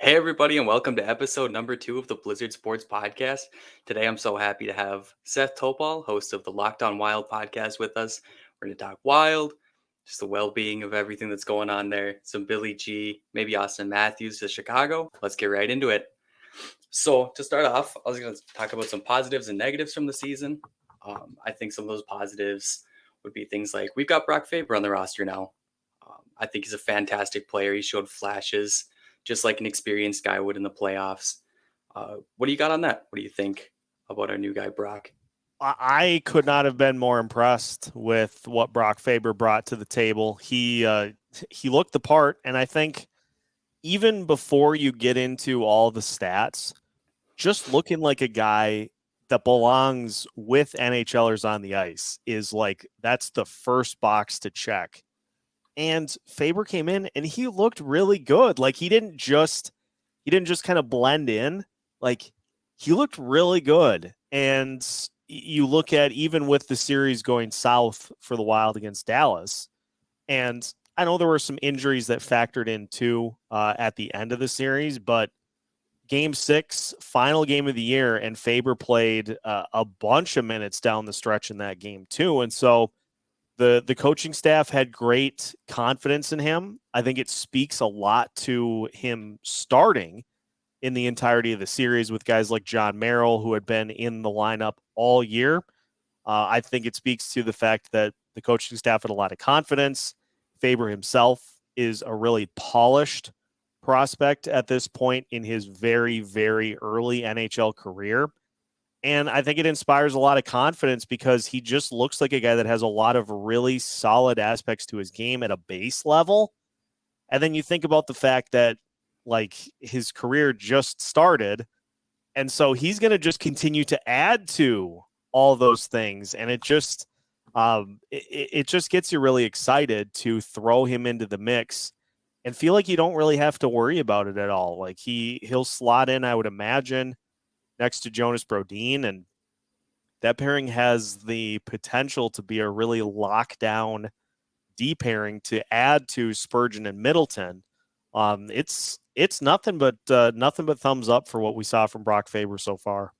Hey, everybody, and welcome to episode number 2 of the Blizzard Sports Podcast. Today, I'm so happy to have Seth Toupal, host of the Locked On Wild podcast, with us. We're going to talk Wild, just the well being of everything that's going on there, some Billy G, maybe Auston Mathews to Chicago. Let's get right into it. So, to start off, I was going to talk about some positives and negatives from the season. I think some of those positives would be things like we've got Brock Faber on the roster now. I think he's a fantastic player. He showed flashes just like an experienced guy would in the playoffs. What do you got on that? What do you think about our new guy, Brock? I could not have been more impressed with what Brock Faber brought to the table. He looked the part, and I think even before you get into all the stats, just looking like a guy that belongs with NHLers on the ice is like that's the first box to check. And Faber came in and he looked really good. Like he didn't just kind of blend in. Like he looked really good. And you look at even with the series going south for the Wild against Dallas, and I know there were some injuries that factored in too at the end of the series, but Game 6, final game of the year, and Faber played a bunch of minutes down the stretch in that game too, and so the coaching staff had great confidence in him. I think it speaks a lot to him starting in the entirety of the series with guys like John Merrill, who had been in the lineup all year. I think it speaks to the fact that the coaching staff had a lot of confidence. Faber himself is a really polished prospect at this point in his very, very early NHL career. And I think it inspires a lot of confidence because he just looks like a guy that has a lot of really solid aspects to his game at a base level. And then you think about the fact that like his career just started. And so he's going to just continue to add to all those things. And it just gets you really excited to throw him into the mix and feel like you don't really have to worry about it at all. Like he'll slot in, I would imagine, next to Jonas Brodin, and that pairing has the potential to be a really lockdown D pairing to add to Spurgeon and Middleton. It's nothing but thumbs up for what we saw from Brock Faber so far.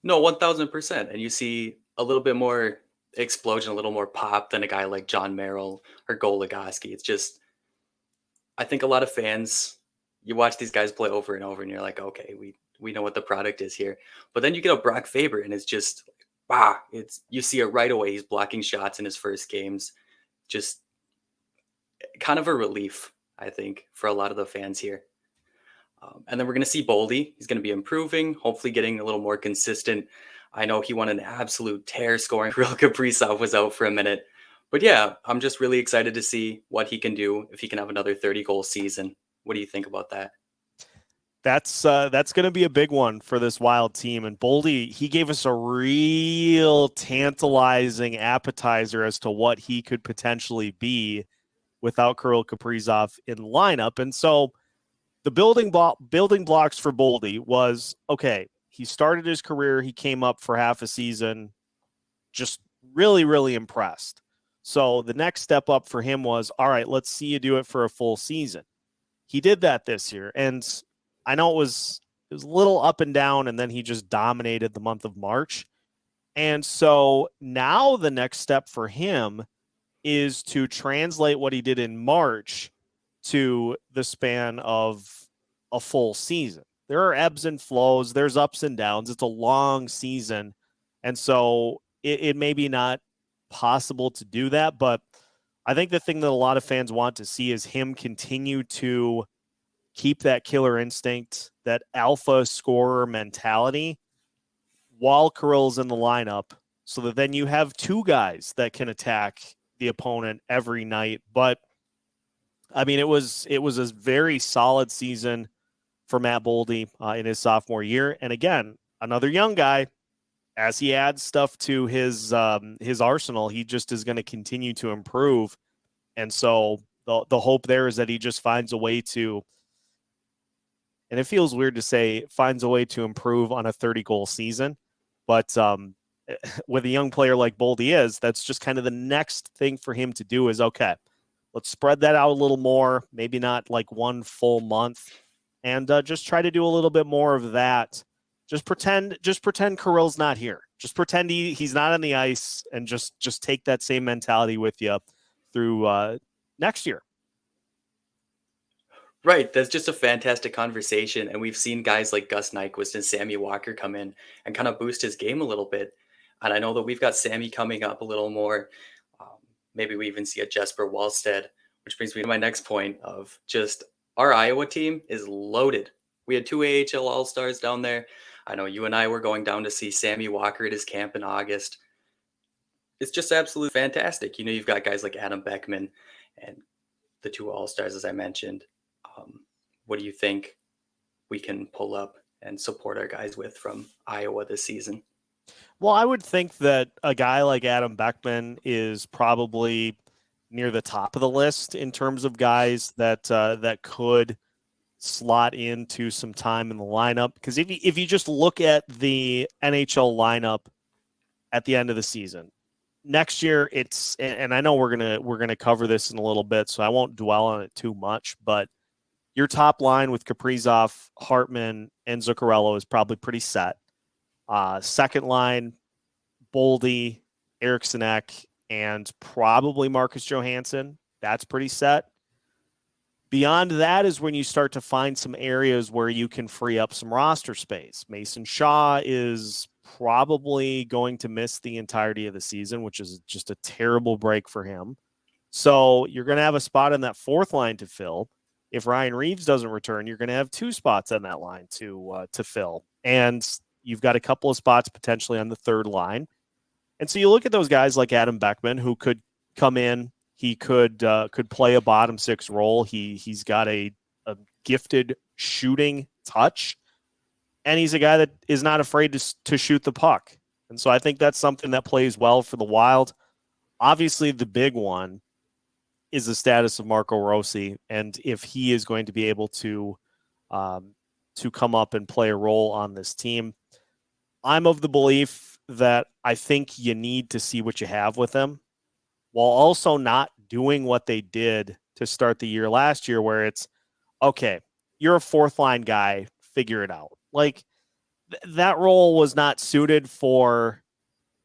No, 1000%. And you see a little bit more explosion, a little more pop than a guy like John Merrill or Goligoski. It's just, I think a lot of fans, you watch these guys play over and over, and you're like, okay, we know what the product is here. But then you get a Brock Faber, and it's just, wow, it's you see it right away. He's blocking shots in his first games. Just kind of a relief, I think, for a lot of the fans here. And then we're going to see Boldy. He's going to be improving, hopefully getting a little more consistent. I know he won an absolute tear scoring. Real Kaprizov was out for a minute. But yeah, I'm just really excited to see what he can do if he can have another 30-goal season. What do you think about that? That's going to be a big one for this Wild team. And Boldy, he gave us a real tantalizing appetizer as to what he could potentially be without Kirill Kaprizov in the lineup. And so the building blocks for Boldy was, okay, he started his career, he came up for half a season, just really, really impressed. So the next step up for him was, all right, let's see you do it for a full season. He did that this year, and I know it was a little up and down, and then he just dominated the month of March. And so now the next step for him is to translate what he did in March to the span of a full season. There are ebbs and flows, there's ups and downs. It's a long season. And so it may be not possible to do that, but I think the thing that a lot of fans want to see is him continue to keep that killer instinct, that alpha scorer mentality while Kirill's in the lineup, so that then you have two guys that can attack the opponent every night. But I mean, it was a very solid season for Matt Boldy in his sophomore year. And again, another young guy. As he adds stuff to his arsenal, he just is going to continue to improve. And so the hope there is that he just finds a way to, and it feels weird to say finds a way to improve on a 30-goal season, but with a young player like Boldy is, that's just kind of the next thing for him to do is, okay, let's spread that out a little more, maybe not like one full month, and just try to do a little bit more of that. Just pretend Kirill's not here. Just pretend he's not on the ice, and just take that same mentality with you through next year. Right, that's just a fantastic conversation, and we've seen guys like Gus Nyquist and Sammy Walker come in and kind of boost his game a little bit. And I know that we've got Sammy coming up a little more. Um, Maybe we even see a Jesper Wallstead, which brings me to my next point of just our Iowa team is loaded. We had two AHL All Stars down there. I know you and I were going down to see Sammy Walker at his camp in August. It's just absolutely fantastic. You know, you've got guys like Adam Beckman and the two All Stars, as I mentioned. What do you think we can pull up and support our guys with from Iowa this season? Well, I would think that a guy like Adam Beckman is probably near the top of the list in terms of guys that could slot into some time in the lineup. Because if you just look at the NHL lineup at the end of the season, next year it's, and I know we're gonna cover this in a little bit, so I won't dwell on it too much, but your top line with Kaprizov, Hartman, and Zuccarello is probably pretty set. Second line, Boldy, Eriksson Ek, and probably Marcus Johansson. That's pretty set. Beyond that is when you start to find some areas where you can free up some roster space. Mason Shaw is probably going to miss the entirety of the season, which is just a terrible break for him. So you're going to have a spot on that fourth line to fill. If Ryan Reeves doesn't return, you're going to have two spots on that line to fill. And you've got a couple of spots potentially on the third line. And so you look at those guys like Adam Beckman, who could come in. He could play a bottom six role. He's got a gifted shooting touch, and he's a guy that is not afraid to shoot the puck. And so I think that's something that plays well for the Wild. Obviously, the big one is the status of Marco Rossi, and if he is going to be able to come up and play a role on this team. I'm of the belief that I think you need to see what you have with him, while also not doing what they did to start the year last year, where it's, okay, you're a fourth line guy, figure it out. Like, that role was not suited for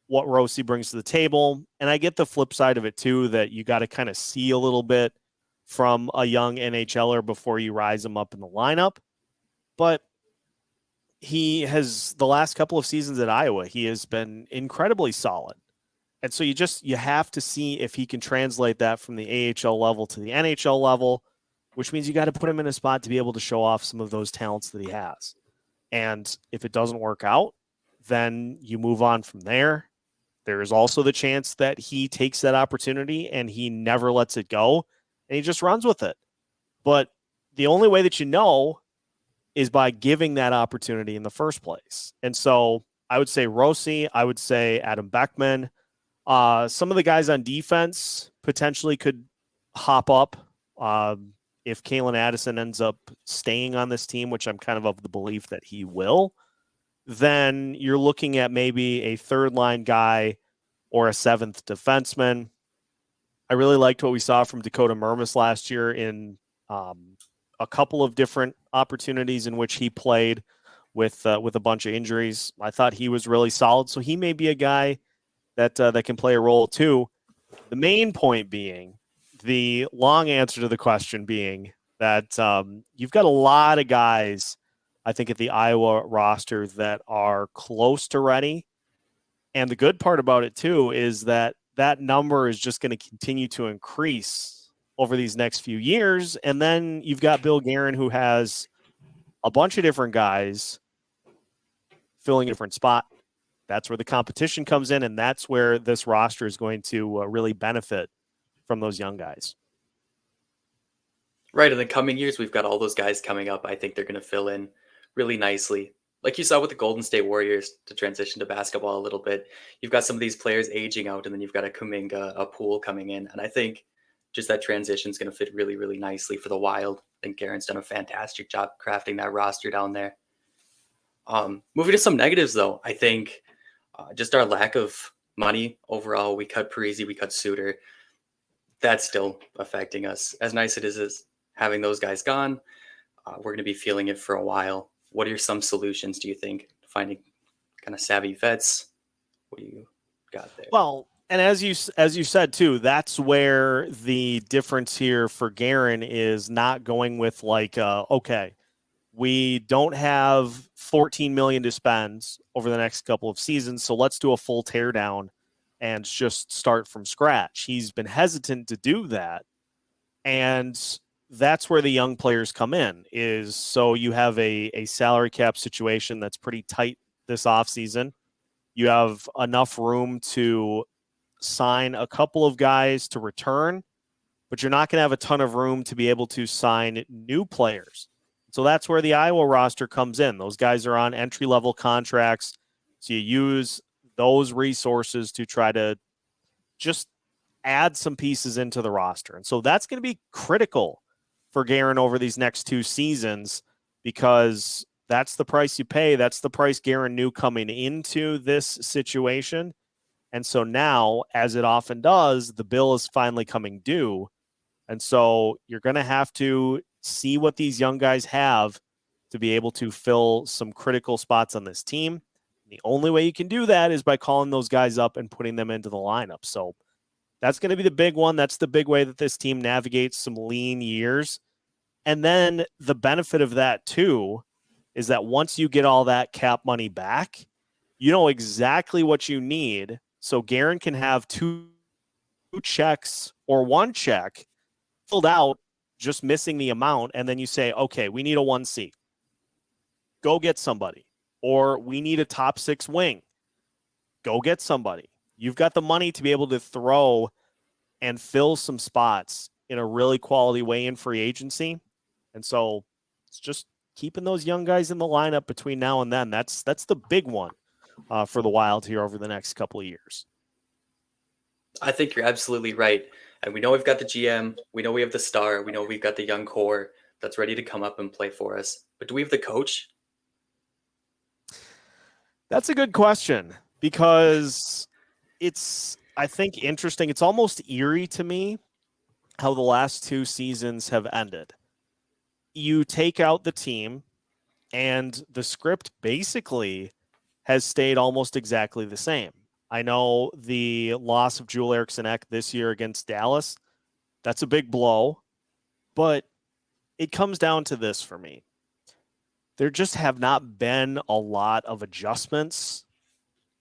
what Rossi brings to the table. And I get the flip side of it too, that you got to kind of see a little bit from a young NHLer before you rise him up in the lineup. But he has, the last couple of seasons at Iowa, he has been incredibly solid. And so you have to see if he can translate that from the AHL level to the NHL level, which means you got to put him in a spot to be able to show off some of those talents that he has. And if it doesn't work out, then you move on from there. There is also the chance that he takes that opportunity and he never lets it go and he just runs with it. But the only way that you know is by giving that opportunity in the first place. And so I would say Rossi, I would say Adam Beckman. Some of the guys on defense potentially could hop up if Kalen Addison ends up staying on this team, which I'm kind of the belief that he will. Then you're looking at maybe a third line guy or a seventh defenseman. I really liked what we saw from Dakota Mermis last year in a couple of different opportunities in which he played with a bunch of injuries. I thought he was really solid, so he may be a guy that can play a role too. The main point being, the long answer to the question being that you've got a lot of guys, I think, at the Iowa roster that are close to ready. And the good part about it too is that number is just going to continue to increase over these next few years. And then you've got Bill Guerin, who has a bunch of different guys filling a different spot. That's where the competition comes in, and that's where this roster is going to really benefit from those young guys. Right, in the coming years, we've got all those guys coming up. I think they're going to fill in really nicely. Like you saw with the Golden State Warriors, to transition to basketball a little bit, you've got some of these players aging out, and then you've got a Kuminga, a Poole coming in. And I think just that transition is going to fit really, really nicely for the Wild. I think Garen's done a fantastic job crafting that roster down there. Moving to some negatives, though, I think just our lack of money overall. We cut Parisi, we cut Suter. That's still affecting us. As nice it is as having those guys gone, We're going to be feeling it for a while. What are some solutions, do you think? Finding kind of savvy vets? What do you got there? Well, and as you said too, that's where the difference here for Guerin is not going with like, okay, we don't have 14 million to spend over the next couple of seasons, so let's do a full teardown and just start from scratch. He's been hesitant to do that, and that's where the young players come in. Is so you have a salary cap situation that's pretty tight this offseason. You have enough room to sign a couple of guys to return, but you're not going to have a ton of room to be able to sign new players. So that's where the Iowa roster comes in. Those guys are on entry-level contracts. So you use those resources to try to just add some pieces into the roster. And so that's going to be critical for Guerin over these next 2 seasons, because that's the price you pay. That's the price Guerin knew coming into this situation. And so now, as it often does, the bill is finally coming due. And so you're going to have to see what these young guys have to be able to fill some critical spots on this team. The only way you can do that is by calling those guys up and putting them into the lineup. So that's going to be the big one. That's the big way that this team navigates some lean years. And then the benefit of that, too, is that once you get all that cap money back, you know exactly what you need. So Guerin can have 2 checks or 1 check filled out, just missing the amount. And then you say, okay, we need a 1C. Go get somebody. Or we need a top 6 wing. Go get somebody. You've got the money to be able to throw and fill some spots in a really quality way in free agency. And so it's just keeping those young guys in the lineup between now and then. That's the big one for the Wild here over the next couple of years. I think you're absolutely right. And we know we've got the GM. We know we have the star. We know we've got the young core that's ready to come up and play for us. But do we have the coach? That's a good question, because it's, I think, interesting. It's almost eerie to me how the last 2 seasons have ended. You take out the team, and the script basically has stayed almost exactly the same. I know the loss of Joel Eriksson-Ek this year against Dallas, that's a big blow, but it comes down to this for me. There just have not been a lot of adjustments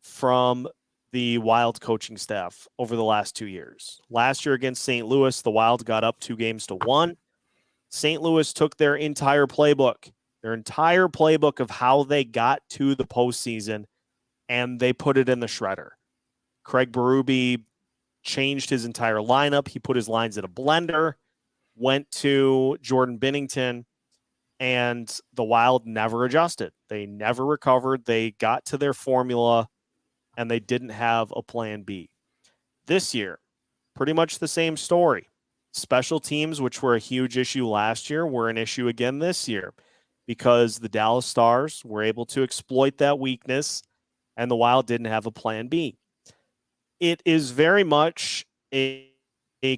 from the Wild coaching staff over the last 2 years. Last year against St. Louis, the Wild got up 2-1. St. Louis took their entire playbook of how they got to the postseason, and they put it in the shredder. Craig Berube changed his entire lineup. He put his lines in a blender, went to Jordan Binnington, and the Wild never adjusted. They never recovered. They got to their formula, and they didn't have a plan B. This year, pretty much the same story. Special teams, which were a huge issue last year, were an issue again this year, because the Dallas Stars were able to exploit that weakness, and the Wild didn't have a plan B. It is very much a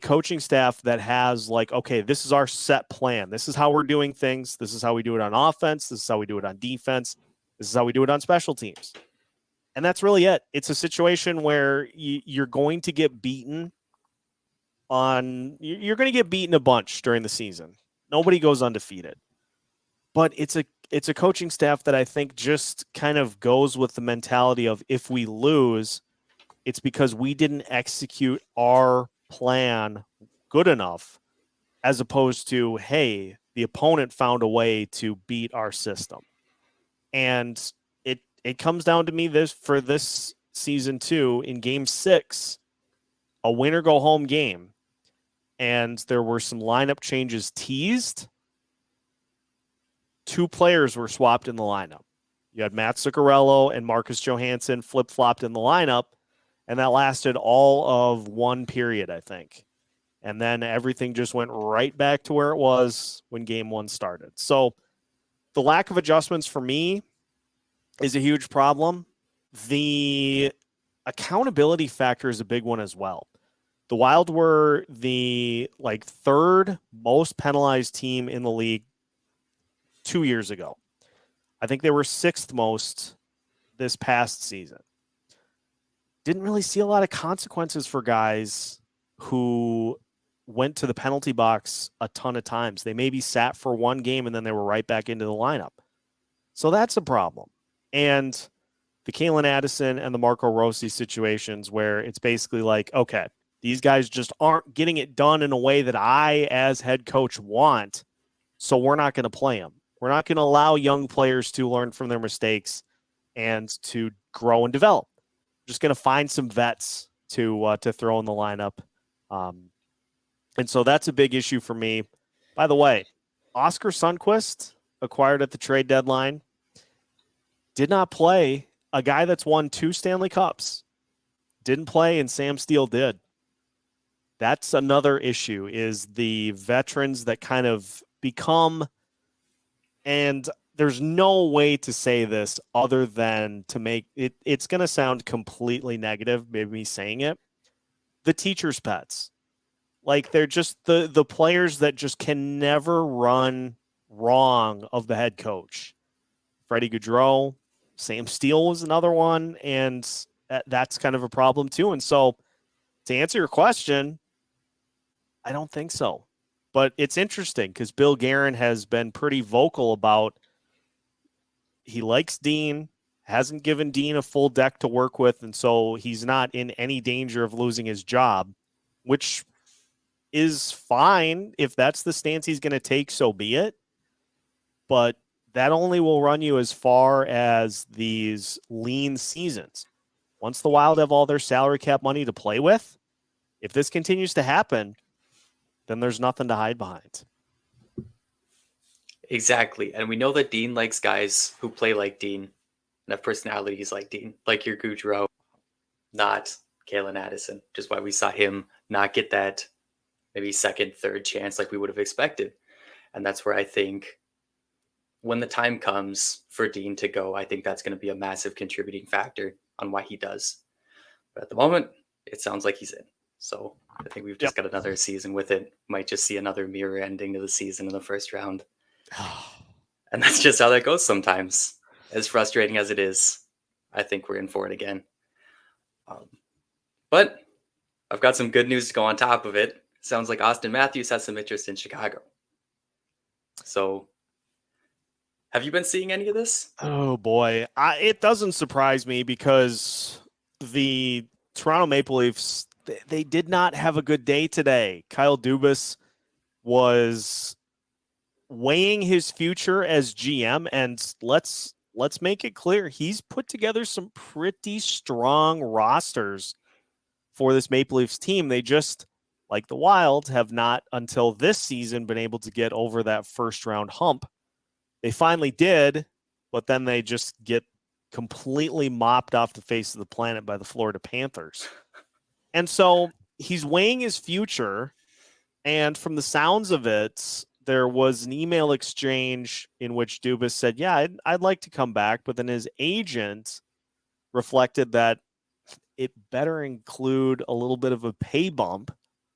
coaching staff that has, like, okay, this is our set plan. This is how we're doing things. This is how we do it on offense. This is how we do it on defense. This is how we do it on special teams. And that's really it. It's a situation where you're going to get beaten you're going to get beaten a bunch during the season. Nobody goes undefeated. But it's a coaching staff that I think just kind of goes with the mentality of, if we lose, it's because we didn't execute our plan good enough, as opposed to, hey, the opponent found a way to beat our system. And it comes down to me for this season too, in game 6, a win or go home game, and there were some lineup changes teased. 2 players were swapped in the lineup. You had Matt Zuccarello and Marcus Johansson flip-flopped in the lineup, and that lasted all of 1 period, I think. And then everything just went right back to where it was when game 1 started. So the lack of adjustments for me is a huge problem. The accountability factor is a big one as well. The Wild were the 3rd most penalized team in the league 2 years ago. I think they were 6th most this past season. Didn't really see a lot of consequences for guys who went to the penalty box a ton of times. They maybe sat for one game and then they were right back into the lineup. So that's a problem. And the Kalen Addison and the Marco Rossi situations where it's basically like, okay, these guys just aren't getting it done in a way that I, as head coach, want. So we're not going to play them. We're not going to allow young players to learn from their mistakes and to grow and develop. Just going to find some vets to throw in the lineup. And so that's a big issue for me. By the way, Oscar Sundqvist, acquired at the trade deadline, did not play. A guy that's won 2 Stanley Cups didn't play, and Sam Steele did. That's another issue, is the veterans that kind of become, and there's no way to say this other than to make it, it's going to sound completely negative, maybe me saying it, the teacher's pets. Like, they're just the players that just can never run wrong of the head coach. Freddie Gaudreau, Sam Steele was another one, and that's kind of a problem too. And so, to answer your question, I don't think so. But it's interesting because Bill Guerin has been pretty vocal about he likes Dean, hasn't given Dean a full deck to work with, and so he's not in any danger of losing his job, which is fine. If that's the stance he's going to take, so be it. But that only will run you as far as these lean seasons. Once the Wild have all their salary cap money to play with, if this continues to happen, then there's nothing to hide behind. Exactly. And we know that Dean likes guys who play like Dean and have personalities like Dean, like your Gaudreau, not Kalen Addison, which is why we saw him not get that maybe second, third chance like we would have expected. And that's where I think when the time comes for Dean to go, I think that's going to be a massive contributing factor on why he does. But at the moment, it sounds like he's in. So I think we've just got another season with it. Might just see another mirror ending to the season in the first round. And that's just how that goes sometimes. As frustrating as it is, I think we're in for it again. But I've got some good news to go on top of it. Sounds like Auston Mathews has some interest in Chicago. So have you been seeing any of this? Oh, boy. It doesn't surprise me because the Toronto Maple Leafs, they did not have a good day today. Kyle Dubas was weighing his future as GM, and let's make it clear, he's put together some pretty strong rosters for this Maple Leafs team. They just, like the Wild, have not until this season been able to get over that first round hump. They finally did, but then they just get completely mopped off the face of the planet by the Florida Panthers. And so he's weighing his future, and from the sounds of it, there was an email exchange in which Dubas said, yeah, I'd like to come back, but then his agent reflected that it better include a little bit of a pay bump.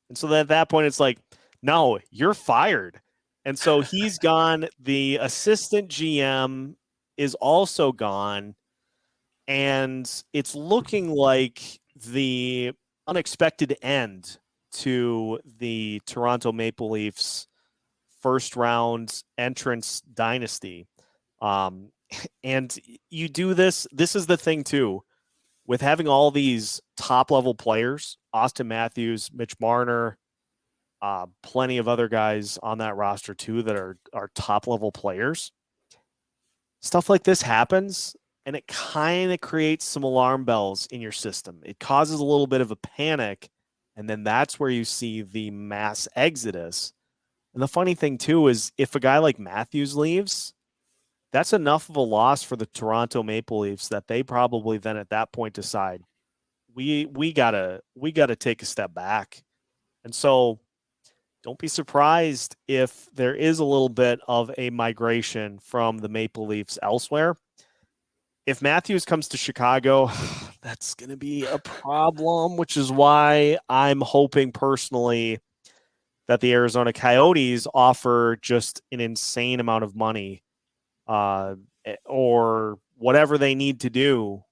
And so at that point, it's like, no, you're fired. And so he's gone. The assistant GM is also gone. And it's looking like the unexpected end to the Toronto Maple Leafs first round entrance dynasty. And you do this. This is the thing, too, with having all these top level players, Auston Mathews, Mitch Marner, plenty of other guys on that roster, too, that are top level players. Stuff like this happens, and it kind of creates some alarm bells in your system. It causes a little bit of a panic, and then that's where you see the mass exodus. And the funny thing, too, is if a guy like Matthews leaves, that's enough of a loss for the Toronto Maple Leafs that they probably then at that point decide we gotta take a step back. And so don't be surprised if there is a little bit of a migration from the Maple Leafs elsewhere. If Matthews comes to Chicago, that's going to be a problem, which is why I'm hoping personally that the Arizona Coyotes offer just an insane amount of money uh, or whatever they need to do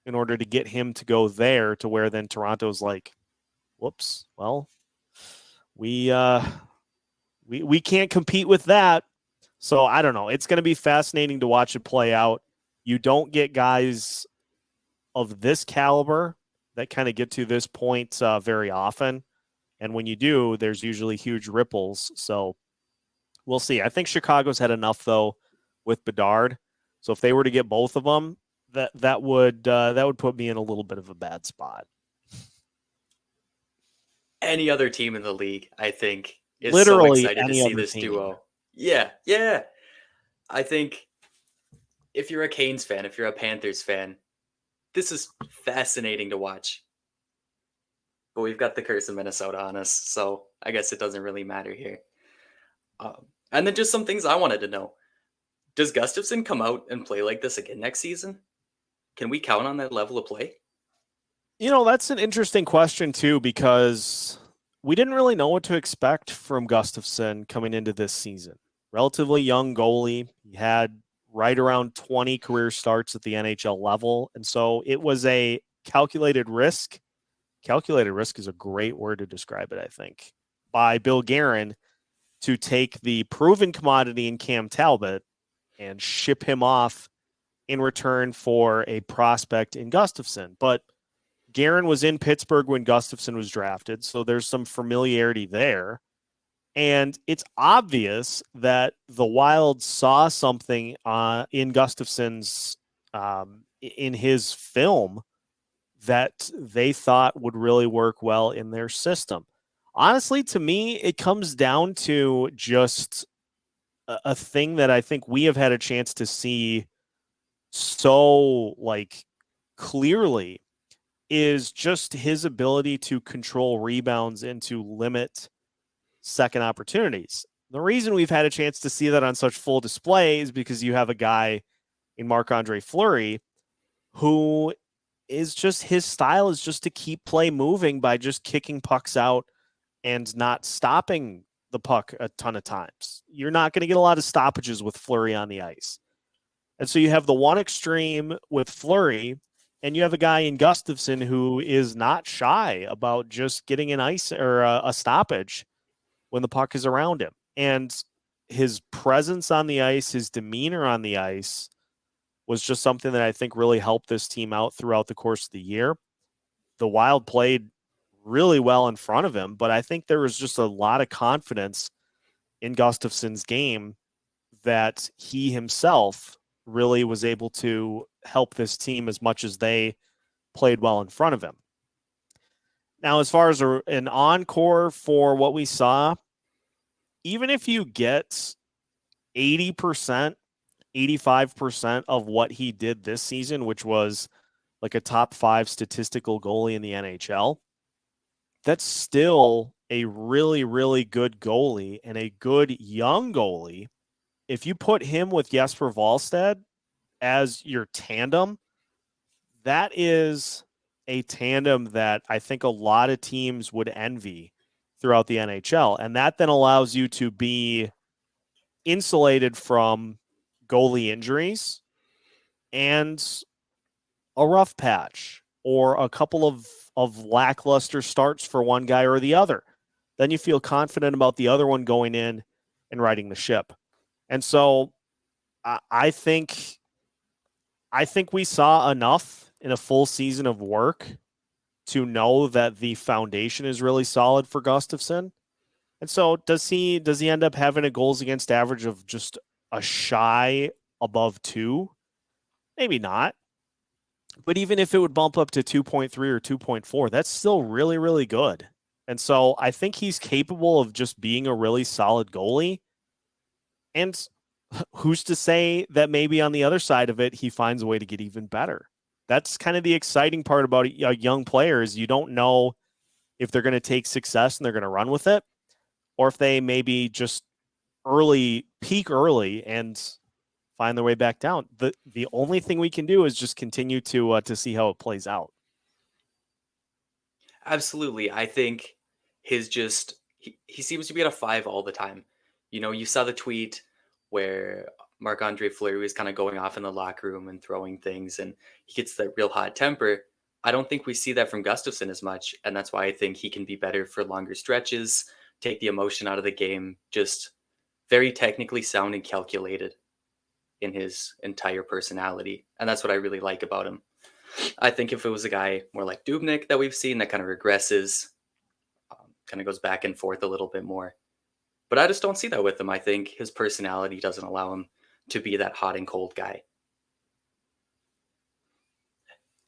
in order to get him to go there, to where then Toronto's like, whoops, well, we we can't compete with that. So I don't know. It's going to be fascinating to watch it play out. You don't get guys of this caliber that kind of get to this point very often. And when you do, there's usually huge ripples. So we'll see. I think Chicago's had enough though with Bedard. So if they were to get both of them, that would put me in a little bit of a bad spot. Any other team in the league, I think, is so Literally excited to any see other this team. duo. Yeah, yeah. I think if you're a Canes fan, if you're a Panthers fan, this is fascinating to watch. But we've got the curse of Minnesota on us, so I guess it doesn't really matter here. And then just some things I wanted to know. Does Gustafson come out and play like this again next season? Can we count on that level of play? You know, that's an interesting question too, because we didn't really know what to expect from Gustafson coming into this season. Relatively young goalie. He had right around 20 career starts at the NHL level. And so it was a calculated risk. Calculated risk is a great word to describe it, I think, by Bill Guerin to take the proven commodity in Cam Talbot and ship him off in return for a prospect in Gustafson. But Guerin was in Pittsburgh when Gustafson was drafted, so there's some familiarity there. And it's obvious that the Wild saw something in Gustafson's in his film that they thought would really work well in their system. Honestly, to me, it comes down to just a thing that I think we have had a chance to see so like clearly, is just his ability to control rebounds and to limit second opportunities. The reason we've had a chance to see that on such full display is because you have a guy in Marc-Andre Fleury who is just, his style is just to keep play moving by just kicking pucks out and not stopping the puck a ton of times. You're not going to get a lot of stoppages with Fleury on the ice. And so you have the one extreme with Fleury, and you have a guy in Gustafson who is not shy about just getting an ice or a stoppage when the puck is around him. And his presence on the ice, his demeanor on the ice was just something that I think really helped this team out throughout the course of the year. The Wild played really well in front of him, but I think there was just a lot of confidence in Gustafson's game that he himself really was able to help this team as much as they played well in front of him. Now, as far as an encore for what we saw, even if you get 80%, 85% of what he did this season, which was like a top 5 statistical goalie in the NHL, that's still a really, really good goalie and a good young goalie. If you put him with Jesper Wallstedt as your tandem, that is a tandem that I think a lot of teams would envy throughout the NHL. And that then allows you to be insulated from goalie injuries and a rough patch or a couple of lackluster starts for one guy or the other. Then you feel confident about the other one going in and riding the ship. And so I think we saw enough in a full season of work to know that the foundation is really solid for Gustafson. And so does he end up having a goals against average of just a shy above 2? Maybe not. But even if it would bump up to 2.3 or 2.4, that's still really, really good. And so I think he's capable of just being a really solid goalie. And who's to say that maybe on the other side of it, he finds a way to get even better? That's kind of the exciting part about a young player, is you don't know if they're going to take success and they're going to run with it, or if they maybe just peak early and find their way back down. The only thing we can do is just continue to see how it plays out. Absolutely. I think he seems to be at a 5 all the time. You know, you saw the tweet where Marc-Andre Fleury is kind of going off in the locker room and throwing things, and he gets that real hot temper. I don't think we see that from Gustafsson as much, and that's why I think he can be better for longer stretches, take the emotion out of the game, just very technically sound and calculated in his entire personality. And that's what I really like about him. I think if it was a guy more like Dubnik that we've seen that kind of regresses, kind of goes back and forth a little bit more. But I just don't see that with him. I think his personality doesn't allow him to be that hot and cold guy.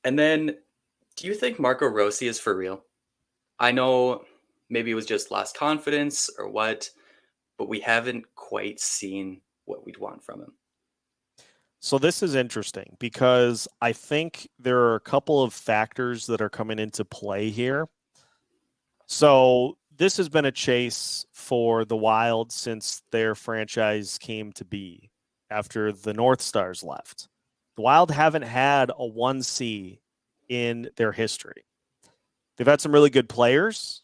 And then, do you think Marco Rossi is for real? I know maybe it was just lost confidence or what, but we haven't quite seen what we'd want from him. So this is interesting because I think there are a couple of factors that are coming into play here. So this has been a chase for the Wild since their franchise came to be after the North Stars left. The Wild haven't had a 1C in their history. They've had some really good players,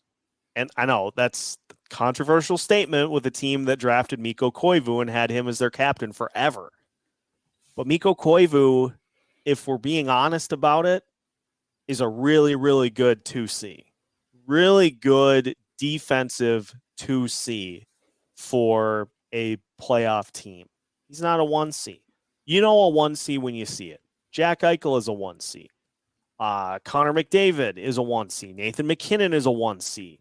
and I know that's a controversial statement with a team that drafted Mikko Koivu and had him as their captain forever. But Mikko Koivu, if we're being honest about it, is a really, really good 2C. Really good defensive 2C for a playoff team. He's not a 1C. You know a 1C when you see it. Jack Eichel is a 1C. Connor McDavid is a 1C. Nathan McKinnon is a 1C.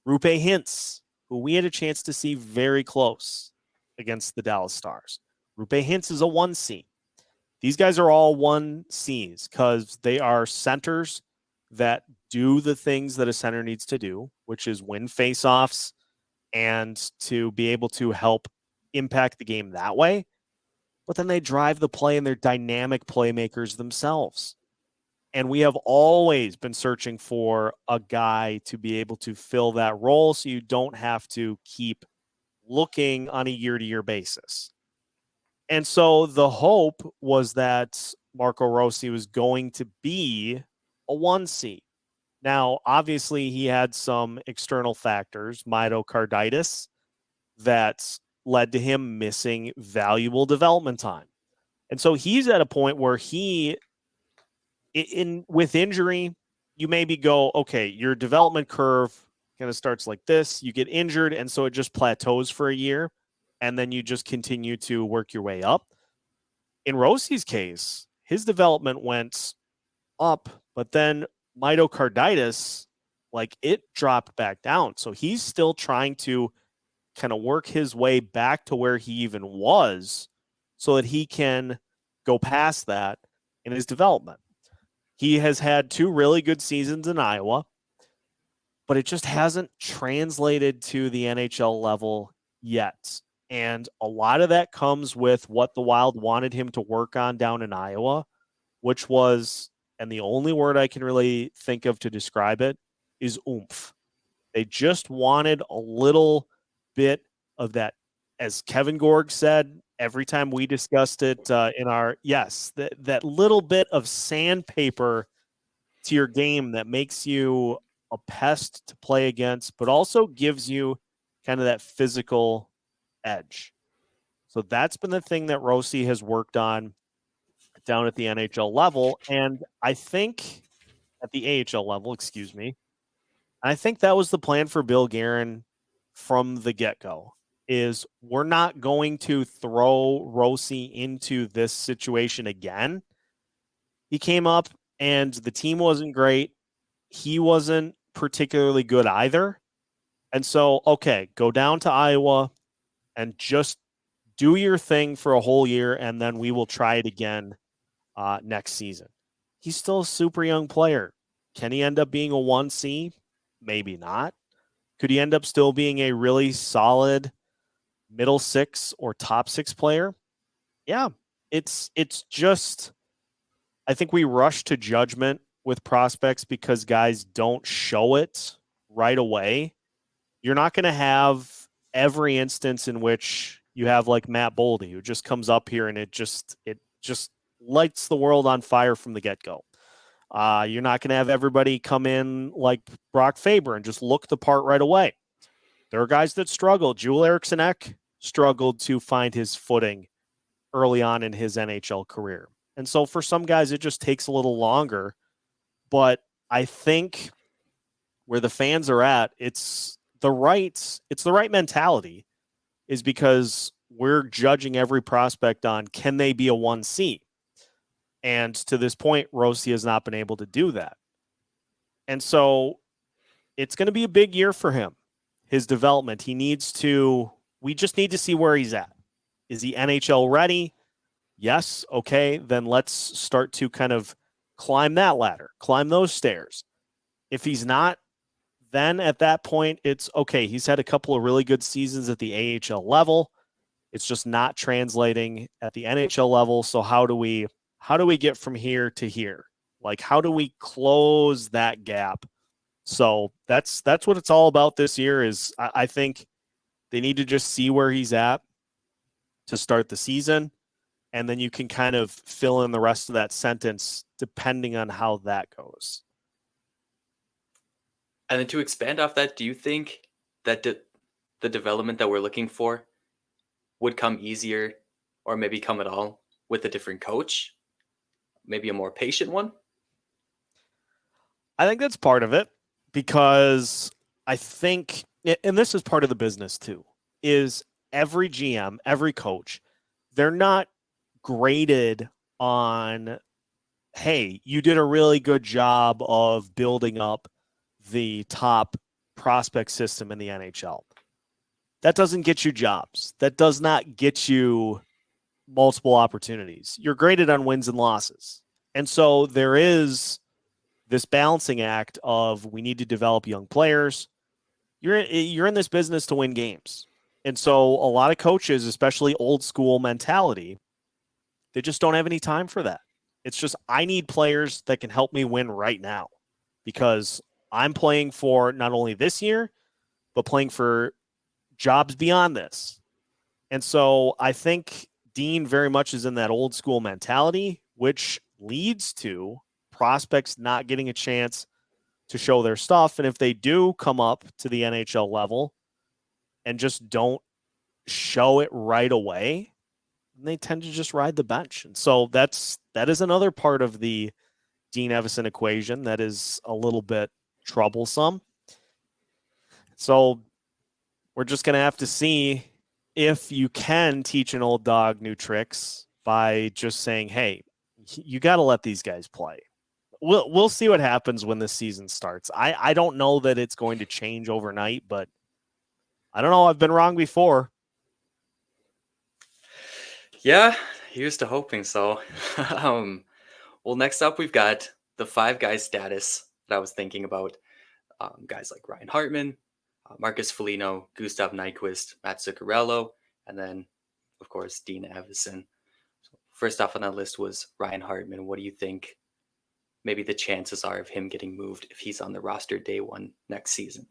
Rupe Hintz, who we had a chance to see very close against the Dallas Stars. Rupe Hintz is a 1C. These guys are all 1Cs because they are centers that do the things that a center needs to do, which is win faceoffs and to be able to help impact the game that way. But then they drive the play and they're dynamic playmakers themselves. And we have always been searching for a guy to be able to fill that role so you don't have to keep looking on a year-to-year basis. And so the hope was that Marco Rossi was going to be a 1C. Now, obviously, he had some external factors, myocarditis, that led to him missing valuable development time. And so he's at a point where with injury, you maybe go, okay, your development curve kind of starts like this. You get injured, and so it just plateaus for a year, and then you just continue to work your way up. In Rossi's case, his development went up, but then myocarditis, like it dropped back down. So he's still trying to kind of work his way back to where he even was so that he can go past that in his development. He has had 2 really good seasons in Iowa, but it just hasn't translated to the NHL level yet. And a lot of that comes with what the Wild wanted him to work on down in Iowa, which was, and the only word I can really think of to describe it is oomph. They just wanted a little bit of that, as Kevin Gorg said, every time we discussed it that little bit of sandpaper to your game that makes you a pest to play against, but also gives you kind of that physical edge. So that's been the thing that Rossi has worked on down at the NHL level. And I think at the AHL level, excuse me, I think that was the plan for Bill Guerin from the get-go, is we're not going to throw Rossi into this situation again. He came up and the team wasn't great. He wasn't particularly good either. And so, okay, go down to Iowa and just do your thing for a whole year, and then we will try it again next season. He's still a super young player. Can he end up being a 1C? Maybe not. Could he end up still being a really solid middle 6 or top 6 player? Yeah. It's just, I think we rush to judgment with prospects because guys don't show it right away. You're not going to have every instance in which you have like Matt Boldy, who just comes up here and it just lights the world on fire from the get-go. You're not going to have everybody come in like Brock Faber and just look the part right away. There are guys that struggle. Joel Eriksson Ek struggled to find his footing early on in his NHL career. And so for some guys, it just takes a little longer. But I think where the fans are at, it's the right mentality, is because we're judging every prospect on, can they be a 1C? And to this point, Rossi has not been able to do that. And so it's going to be a big year for him, his development. We just need to see where he's at. Is he NHL ready? Yes. Okay. Then let's start to kind of climb that ladder, climb those stairs. If he's not, then at that point, it's okay. He's had a couple of really good seasons at the AHL level. It's just not translating at the NHL level. So how do we get from here to here? Like, how do we close that gap? So that's what it's all about this year. Is I think they need to just see where he's at to start the season, and then you can kind of fill in the rest of that sentence depending on how that goes. And then to expand off that, do you think that the development that we're looking for would come easier, or maybe come at all, with a different coach? Maybe a more patient one? I think that's part of it, because I think, and this is part of the business too, is every GM, every coach, they're not graded on, hey, you did a really good job of building up the top prospect system in the NHL. That doesn't get you jobs. That does not get you multiple opportunities. You're graded on wins and losses. And so there is this balancing act of, we need to develop young players. You're in this business to win games. And so a lot of coaches, especially old school mentality, they just don't have any time for that. It's just, I need players that can help me win right now, because I'm playing for not only this year, but playing for jobs beyond this. And so I think Dean very much is in that old school mentality, which leads to prospects not getting a chance to show their stuff. And if they do come up to the NHL level and just don't show it right away, they tend to just ride the bench. And so that is another part of the Dean Evason equation that is a little bit troublesome. So we're just going to have to see if you can teach an old dog new tricks by just saying, hey, you got to let these guys play. We'll see what happens when this season starts. I don't know that it's going to change overnight, but I don't know. I've been wrong before. Yeah, here's to hoping so. Well, next up, we've got the five guy status that I was thinking about. Guys like Ryan Hartman, Marcus Foligno, Gustav Nyquist, Matt Zuccarello, and then, of course, Dean Evason. So first off on that list was Ryan Hartman. What do you think maybe the chances are of him getting moved if he's on the roster day one next season?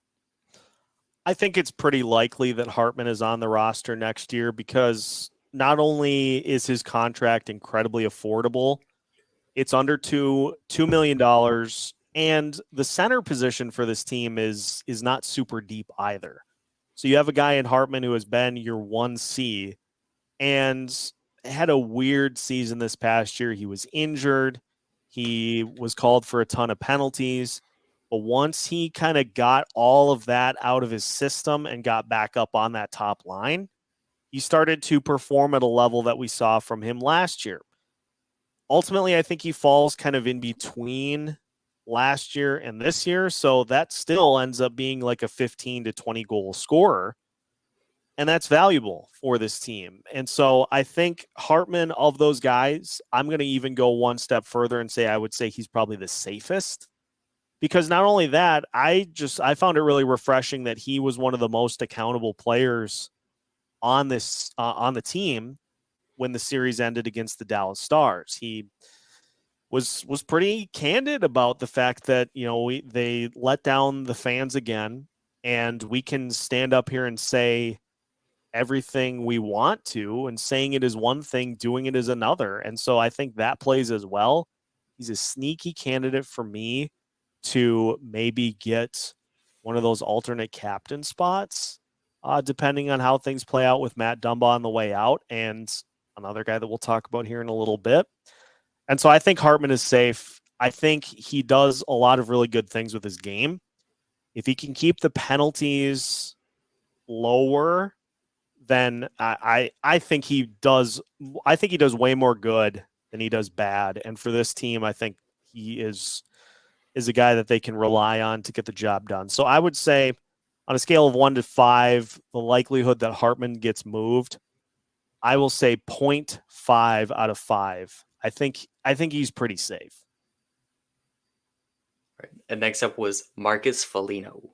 I think it's pretty likely that Hartman is on the roster next year, because not only is his contract incredibly affordable, it's under $2 million, and the center position for this team is not super deep either. So you have a guy in Hartman who has been your 1C and had a weird season this past year. He was injured. He was called for a ton of penalties. But once he kind of got all of that out of his system and got back up on that top line, he started to perform at a level that we saw from him last year. Ultimately, I think he falls kind of in between last year and this year. So that still ends up being like a 15 to 20 goal scorer. And that's valuable for this team. And so I think Hartman, of those guys, I'm going to even go one step further and say I would say he's probably the safest. Because not only that, I found it really refreshing that he was one of the most accountable players on the team when the series ended against the Dallas Stars. He was pretty candid about the fact that, they let down the fans again, and we can stand up here and say everything we want to, and saying it is one thing, doing it is another. And so I think that plays as well. He's a sneaky candidate for me to maybe get one of those alternate captain spots, depending on how things play out with Matt Dumba on the way out. And another guy that we'll talk about here in a little bit. And so I think Hartman is safe. I think he does a lot of really good things with his game. If he can keep the penalties lower, then I think he does. I think he does way more good than he does bad. And for this team, I think he is a guy that they can rely on to get the job done. So I would say, on a scale of 1 to 5, the likelihood that Hartman gets moved, I will say 0.5 out of 5. I think he's pretty safe. Right. And next up was Marcus Foligno.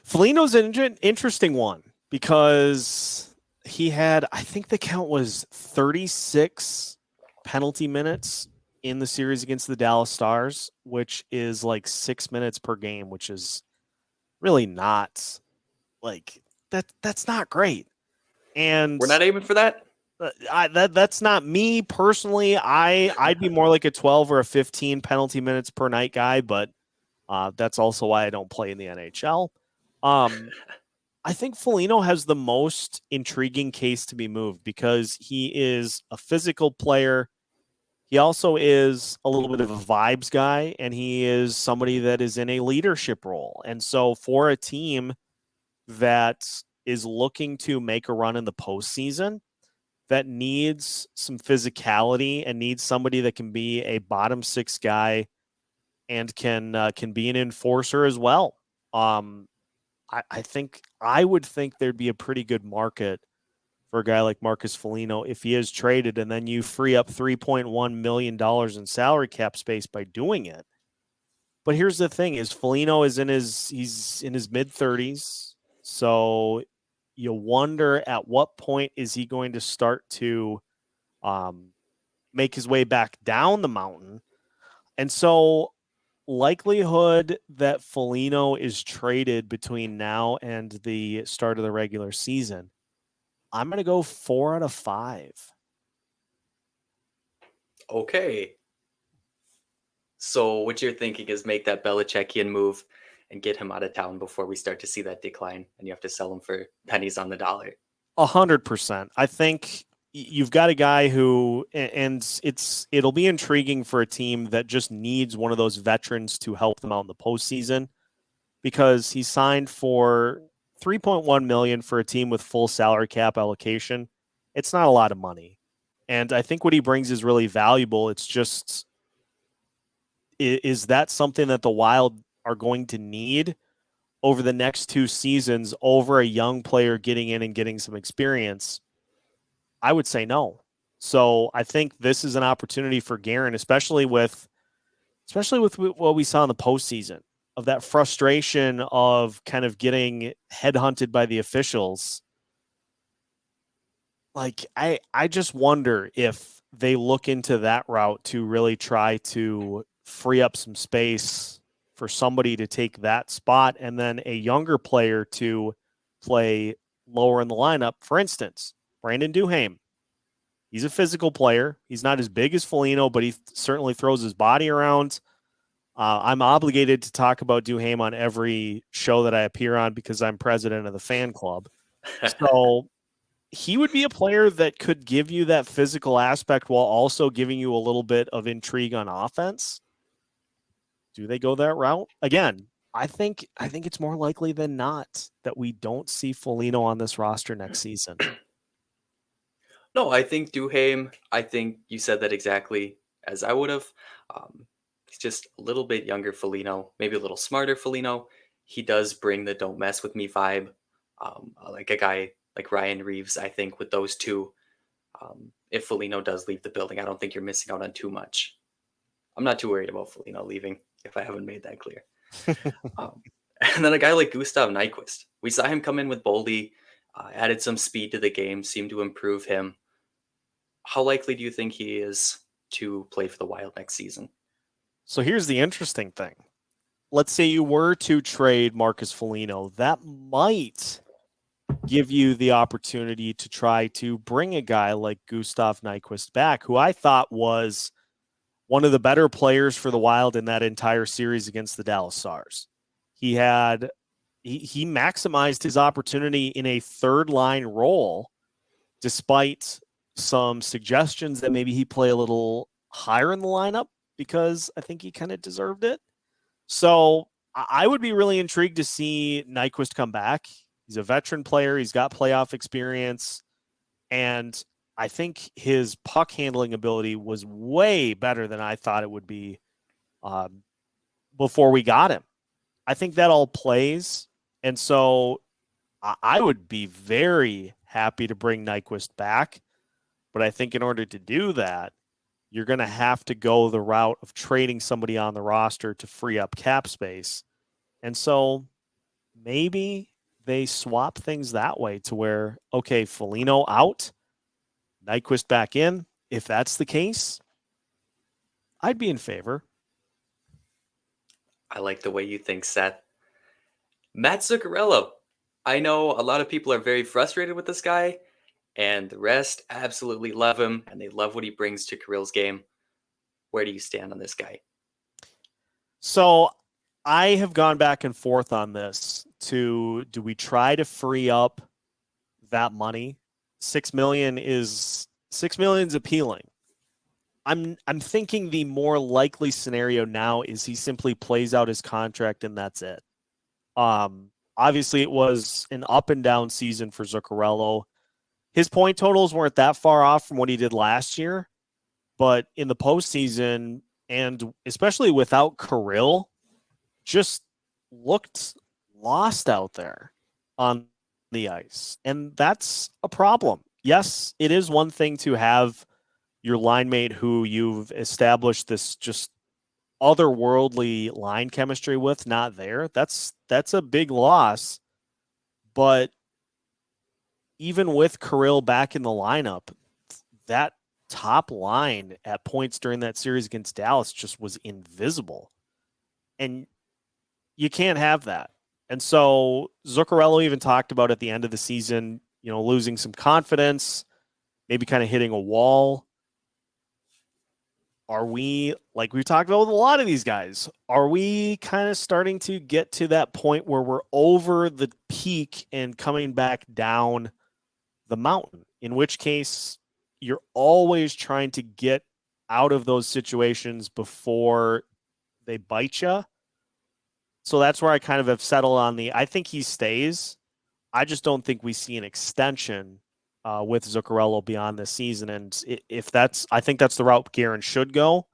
Foligno's an interesting one because he had, I think the count was 36 penalty minutes in the series against the Dallas Stars, which is like 6 minutes per game, which is really not like that's not great. And we're not aiming for that. That's not me personally. I'd be more like a 12 or a 15 penalty minutes per night guy, but that's also why I don't play in the NHL. I think Foligno has the most intriguing case to be moved because he is a physical player. He also is a little bit of a vibes guy, and he is somebody that is in a leadership role. And so for a team that is looking to make a run in the postseason, that needs some physicality and needs somebody that can be a bottom six guy and can be an enforcer as well. I would think there'd be a pretty good market for a guy like Marcus Foligno if he is traded, and then you free up $3.1 million in salary cap space by doing it. But here's the thing: is Foligno is he's in his mid-30s, so you wonder at what point is he going to start to make his way back down the mountain. And so likelihood that Foligno is traded between now and the start of the regular season, I'm going to go 4 out of 5. Okay. So what you're thinking is make that Belichickian move and get him out of town before we start to see that decline, and you have to sell him for pennies on the dollar. 100%. I think you've got a guy who, and it'll be intriguing for a team that just needs one of those veterans to help them out in the postseason, because he signed for $3.1 million for a team with full salary cap allocation. It's not a lot of money, and I think what he brings is really valuable. It's just, is that something that the Wild are going to need over the next 2 seasons over a young player getting in and getting some experience? I would say no. So I think this is an opportunity for Guerin, especially with what we saw in the postseason, of that frustration of kind of getting headhunted by the officials. Like, I just wonder if they look into that route to really try to free up some space for somebody to take that spot, and then a younger player to play lower in the lineup. For instance, Brandon Duhaime. He's a physical player. He's not as big as Foligno, but he certainly throws his body around. I'm obligated to talk about Duhaime on every show that I appear on because I'm president of the fan club. So he would be a player that could give you that physical aspect while also giving you a little bit of intrigue on offense. Do they go that route? Again, I think it's more likely than not that we don't see Foligno on this roster next season. No, I think Duhaime, I think you said that exactly as I would have. He's just a little bit younger Foligno, maybe a little smarter Foligno. He does bring the don't mess with me vibe. Like a guy like Ryan Reeves, I think with those two, if Foligno does leave the building, I don't think you're missing out on too much. I'm not too worried about Foligno leaving, if I haven't made that clear. And then a guy like Gustav Nyquist. We saw him come in with Boldy, added some speed to the game, seemed to improve him. How likely do you think he is to play for the Wild next season? So here's the interesting thing. Let's say you were to trade Marcus Foligno. That might give you the opportunity to try to bring a guy like Gustav Nyquist back, who I thought was one of the better players for the Wild in that entire series against the Dallas Stars. He maximized his opportunity in a third line role, despite some suggestions that maybe he play a little higher in the lineup because I think he kind of deserved it. So I would be really intrigued to see Nyquist come back. He's a veteran player. He's got playoff experience. And I think his puck handling ability was way better than I thought it would be before we got him. I think that all plays. And so I would be very happy to bring Nyquist back. But I think in order to do that, you're going to have to go the route of trading somebody on the roster to free up cap space. And so maybe they swap things that way to where, okay, Foligno out, Nyquist back in. If that's the case, I'd be in favor. I like the way you think, Seth. Matt Zuccarello. I know a lot of people are very frustrated with this guy, and the rest absolutely love him, and they love what he brings to Kirill's game. Where do you stand on this guy? So I have gone back and forth on this. Do we try to free up that money? $6 million is appealing. I'm thinking the more likely scenario now is he simply plays out his contract and that's it. Obviously it was an up and down season for Zuccarello. His point totals weren't that far off from what he did last year, but in the postseason and especially without Kirill, just looked lost out there on the ice. And that's a problem. Yes, it is one thing to have your line mate who you've established this just otherworldly line chemistry with not there. That's a big loss. But even with Kirill back in the lineup, that top line at points during that series against Dallas just was invisible. And you can't have that. And so Zuccarello even talked about at the end of the season, losing some confidence, maybe kind of hitting a wall. Are we, like we've talked about with a lot of these guys, are we kind of starting to get to that point where we're over the peak and coming back down the mountain? In which case, you're always trying to get out of those situations before they bite you. So that's where I kind of have settled on I think he stays. I just don't think we see an extension with Zuccarello beyond this season. And I think that's the route Guerin should go.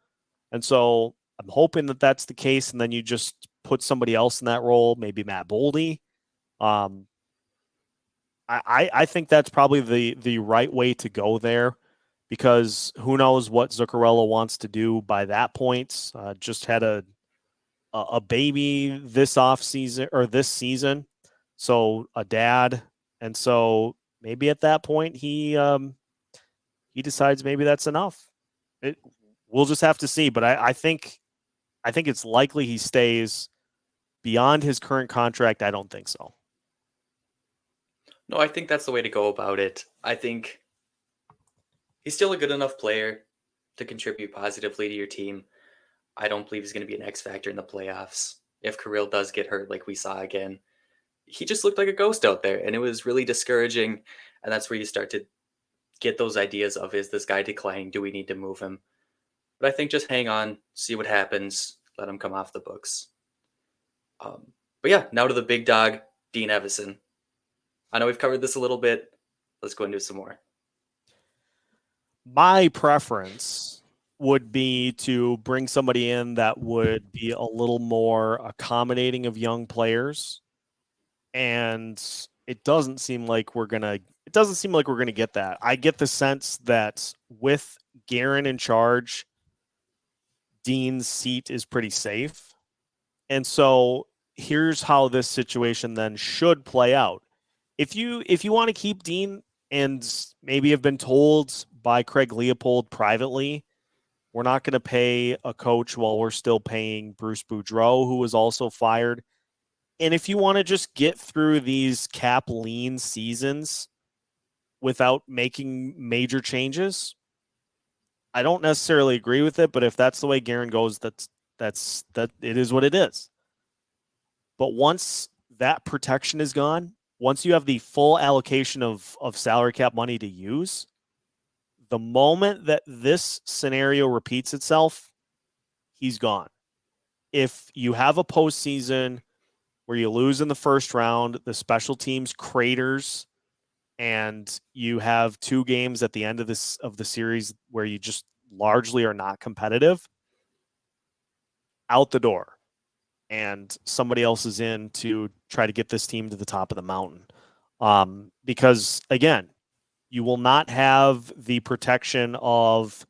And so I'm hoping that that's the case. And then you just put somebody else in that role, maybe Matt Boldy. I think that's probably the right way to go there, because who knows what Zuccarello wants to do by that point. Just had a baby this off season or this season, so a dad, and so maybe at that point he decides maybe that's enough. We'll just have to see, but I think it's likely he stays. Beyond his current contract, I don't think so. No, I think that's the way to go about it. I think he's still a good enough player to contribute positively to your team. I don't believe he's going to be an X factor in the playoffs. If Kirill does get hurt like we saw again, he just looked like a ghost out there, and it was really discouraging. And that's where you start to get those ideas of, is this guy declining? Do we need to move him? But I think just hang on, see what happens, let him come off the books. But yeah, now to the big dog, Dean Evason. I know we've covered this a little bit. Let's go and do some more. My preference would be to bring somebody in that would be a little more accommodating of young players. And it doesn't seem like we're going to get that. I get the sense that with Guerin in charge, Dean's seat is pretty safe. And so here's how this situation then should play out. If you want to keep Dean, and maybe have been told by Craig Leopold privately, we're not going to pay a coach while we're still paying Bruce Boudreau, who was also fired. And if you want to just get through these cap lean seasons without making major changes, I don't necessarily agree with it, but if that's the way Guerin goes, that it is what it is. But once that protection is gone, once you have the full allocation of salary cap money to use, the moment that this scenario repeats itself, he's gone. If you have a postseason where you lose in the first round, the special teams craters, and you have 2 games at the end of the series where you just largely are not competitive, out the door. And somebody else is in to try to get this team to the top of the mountain. Because again, you will not have the protection of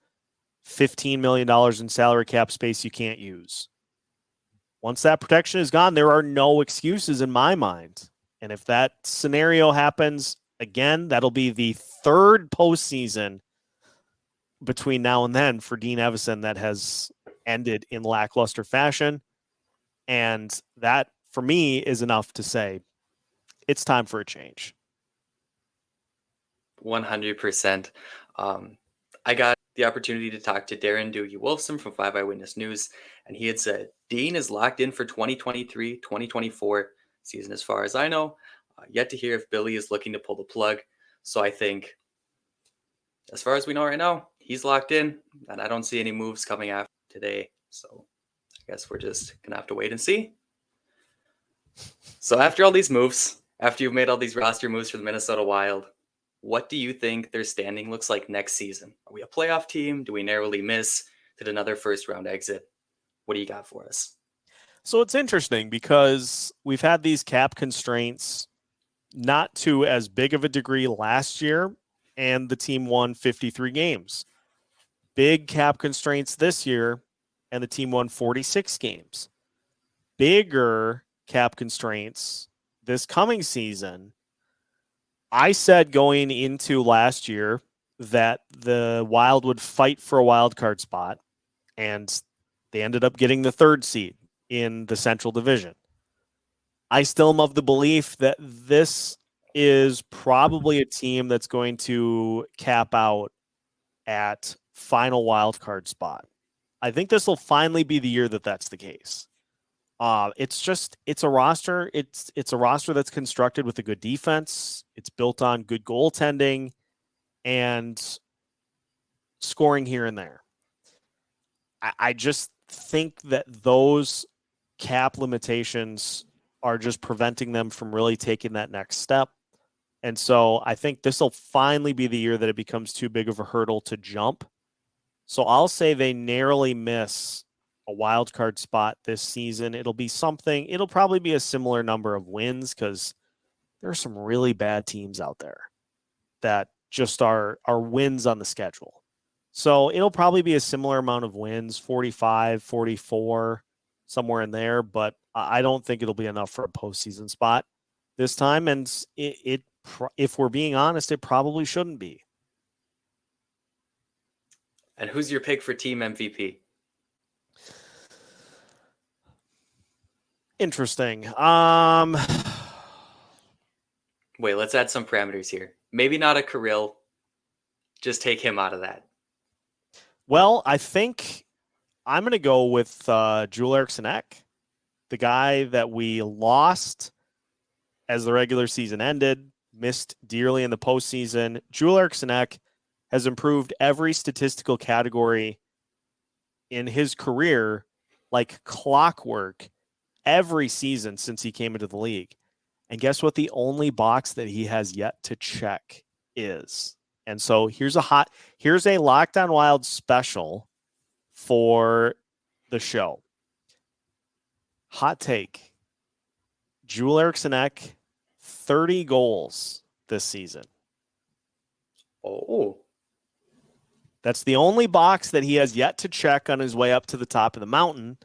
$15 million in salary cap space you can't use. Once that protection is gone, there are no excuses in my mind. And if that scenario happens again, that'll be the 3rd postseason between now and then for Dean Evison that has ended in lackluster fashion. And that, for me, is enough to say it's time for a change. 100%. I got the opportunity to talk to Darren Doogie Wolfson from 5 Eyewitness News, and he had said Dean is locked in for 2023-2024 season as far as I know. Yet to hear if Billy is looking to pull the plug. So I think, as far as we know right now, he's locked in, and I don't see any moves coming after today. So I guess we're just going to have to wait and see. So after all these moves, after you've made all these roster moves for the Minnesota Wild, what do you think their standing looks like next season? Are we a playoff team? Do we narrowly miss? Did another first round exit? What do you got for us? So it's interesting because we've had these cap constraints not to as big of a degree last year, and the team won 53 games. Big cap constraints this year, and the team won 46 games. Bigger cap constraints this coming season. I said going into last year that the Wild would fight for a wild card spot, and they ended up getting the 3rd seed in the Central Division. I still am of the belief that this is probably a team that's going to cap out at final wild card spot. I think this will finally be the year that that's the case. It's a roster. It's a roster that's constructed with a good defense. It's built on good goaltending and scoring here and there. I just think that those cap limitations are just preventing them from really taking that next step. And so I think this will finally be the year that it becomes too big of a hurdle to jump. So I'll say they narrowly miss a wild card spot this season. It'll probably be a similar number of wins because there are some really bad teams out there that just are wins on the schedule. So it'll probably be a similar amount of wins, 45, 44, somewhere in there, but I don't think it'll be enough for a postseason spot this time. And if we're being honest, it probably shouldn't be. And who's your pick for team MVP? Interesting. Wait, let's add some parameters here. Maybe not a Kirill. Just take him out of that. Well, I think I'm going to go with Joel Eriksson Ek, the guy that we lost as the regular season ended, missed dearly in the postseason. Joel Eriksson Ek has improved every statistical category in his career like clockwork every season since he came into the league. And guess what? The only box that he has yet to check is. And so here's a Locked On Wild special for the show. Hot take. Joel Eriksson Ek, 30 goals this season. Oh. That's the only box that he has yet to check on his way up to the top of the mountain.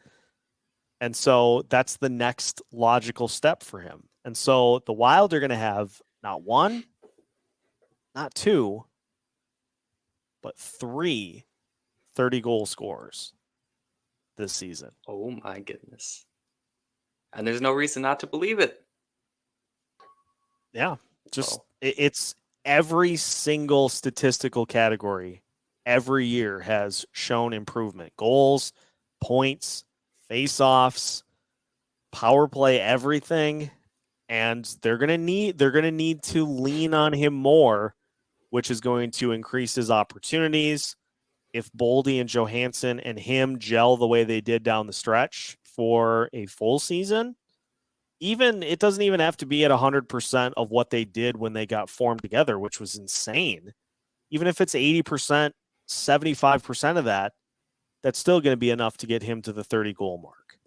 And so that's the next logical step for him. And so the Wild are going to have not 1, not 2, but 3 30-goal scorers this season. Oh my goodness. And there's no reason not to believe it. Yeah. It's every single statistical category every year has shown improvement. Goals, points, face-offs, power play, everything. And they're going to need to lean on him more which is going to increase his opportunities. If Boldy and Johansson and him gel the way they did down the stretch for a full season, it doesn't even have to be at 100% of what they did when they got formed together, which was insane. Even if it's 80%, 75% of that, that's still going to be enough to get him to the 30 goal mark.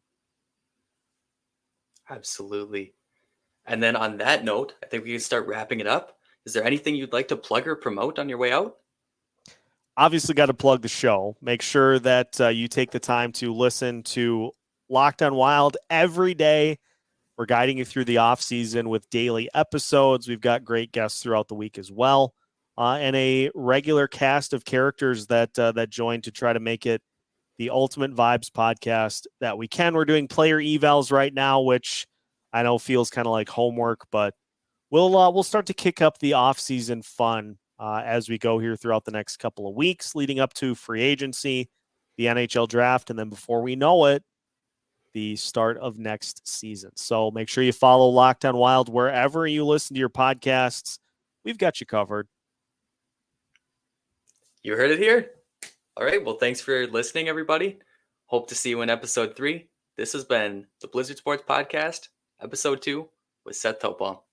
Absolutely. And then on that note, I think we can start wrapping it up. Is there anything you'd like to plug or promote on your way out? Obviously, got to plug the show. Make sure that you take the time to listen to Locked on Wild every day. We're guiding you through the off season with daily episodes. We've got great guests throughout the week as well, and a regular cast of characters that join to try to make it the ultimate vibes podcast that we can. We're doing player evals right now, which I know feels kind of like homework, but we'll start to kick up the off season fun as we go here throughout the next couple of weeks, leading up to free agency, the NHL draft, and then before we know it, the start of next season. So make sure you follow Locked on Wild wherever you listen to your podcasts. We've got you covered. You heard it here. All right. Well, thanks for listening, everybody. Hope to see you in episode 3. This has been the Blizzard Sports Podcast, episode 2 with Seth Toupal.